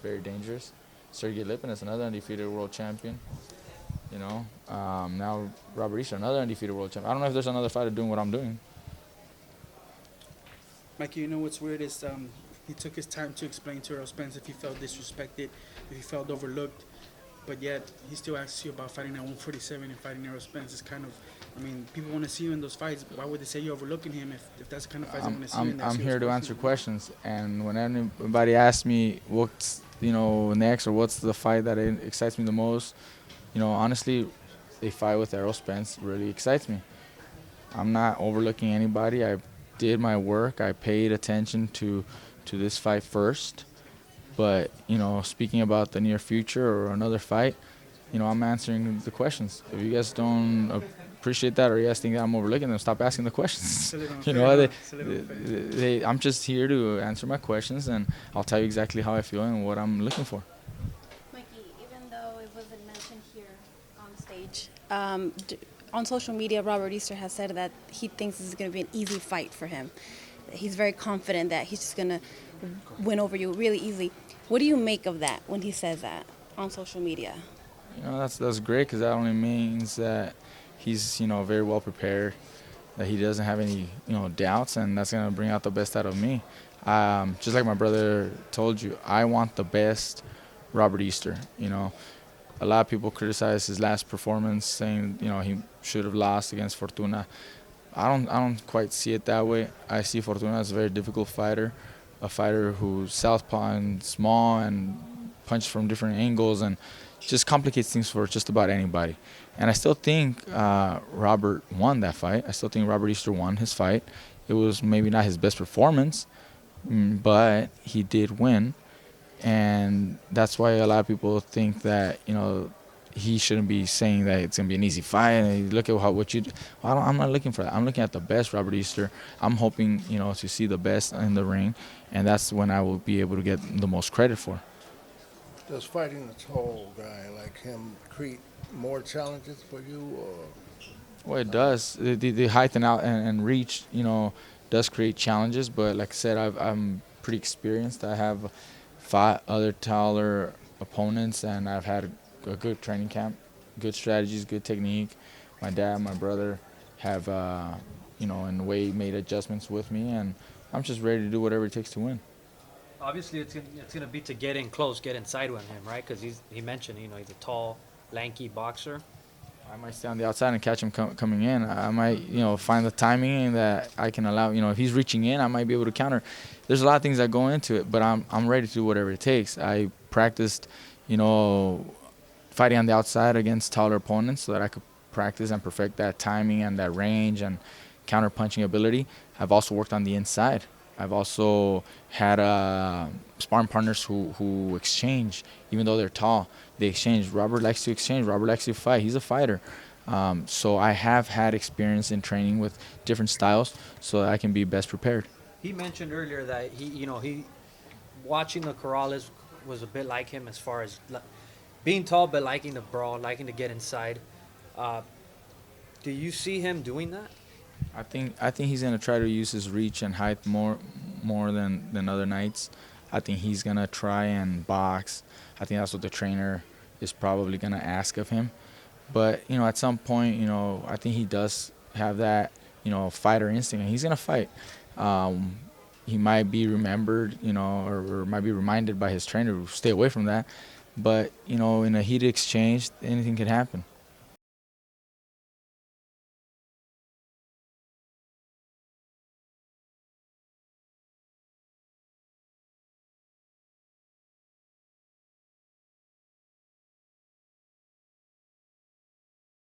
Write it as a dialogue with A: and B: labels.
A: very dangerous. Sergey Lipin is another undefeated world champion. You know, now Robert Easter, another undefeated world champion. I don't know if there's another fighter doing what I'm doing.
B: Mikey, you know what's weird is he took his time to explain to Errol Spence if he felt disrespected, if he felt overlooked, but yet he still asks you about fighting at 147 and fighting Errol Spence. Is kind of, I mean, people want to see you in those fights. Why would they say you're overlooking him if that's the kind of fights they want to see you in?
A: I'm here to answer questions, and when anybody asks me what's next or what's the fight that excites me the most, honestly, a fight with Errol Spence really excites me. I'm not overlooking anybody. I did my work. I paid attention to this fight first. But, speaking about the near future or another fight, I'm answering the questions. If you guys don't appreciate that or you guys think that I'm overlooking them, stop asking the questions. I'm just here to answer my questions, and I'll tell you exactly how I feel and what I'm looking for.
C: Mikey, even though it wasn't mentioned here on stage, on social media, Robert Easter has said that he thinks this is going to be an easy fight for him. He's very confident that he's just going to win over you really easily. What do you make of that when he says that on social media?
A: That's great, because that only means that he's very well prepared, that he doesn't have any doubts, and that's going to bring out the best out of me. Just like my brother told you, I want the best Robert Easter. A lot of people criticize his last performance, saying he should have lost against Fortuna. I don't quite see it that way. I see Fortuna as a very difficult fighter, a fighter who's southpaw and small and punches from different angles and just complicates things for just about anybody. And I still think Robert won that fight. I still think Robert Easter won his fight. It was maybe not his best performance, but he did win. And that's why a lot of people think that, he shouldn't be saying that it's going to be an easy fight. And look at what you do. Well, I'm not looking for that. I'm looking at the best Robert Easter. I'm hoping, to see the best in the ring. And that's when I will be able to get the most credit for.
D: Does fighting a tall guy like him create more challenges for you? Or?
A: Well, it does. The height and reach, does create challenges. But like I said, I'm pretty experienced. I have fought other taller opponents, and I've had a good training camp, good strategies, good technique. My dad, my brother have, in a way made adjustments with me, and I'm just ready to do whatever it takes to win.
E: Obviously, it's gonna be to get in close, get inside with him, right? Because he mentioned, he's a tall, lanky boxer.
A: I might stay on the outside and catch him coming in. I might, find the timing that I can allow. If he's reaching in, I might be able to counter. There's a lot of things that go into it, but I'm ready to do whatever it takes. I practiced, fighting on the outside against taller opponents so that I could practice and perfect that timing and that range and counter punching ability. I've also worked on the inside. I've also had sparring partners who exchange, even though they're tall. They exchange. Robert likes to exchange. Robert likes to fight. He's a fighter. So I have had experience in training with different styles so that I can be best prepared.
E: He mentioned earlier that he watching the Corrales was a bit like him as far as being tall but liking to brawl, liking to get inside. Do you see him doing that?
A: I think he's gonna try to use his reach and height more than other nights. I think he's gonna try and box. I think that's what the trainer is probably gonna ask of him. But at some point, I think he does have that fighter instinct, and he's gonna fight. He might be remembered, or might be reminded by his trainer to stay away from that. But in a heated exchange, anything can happen.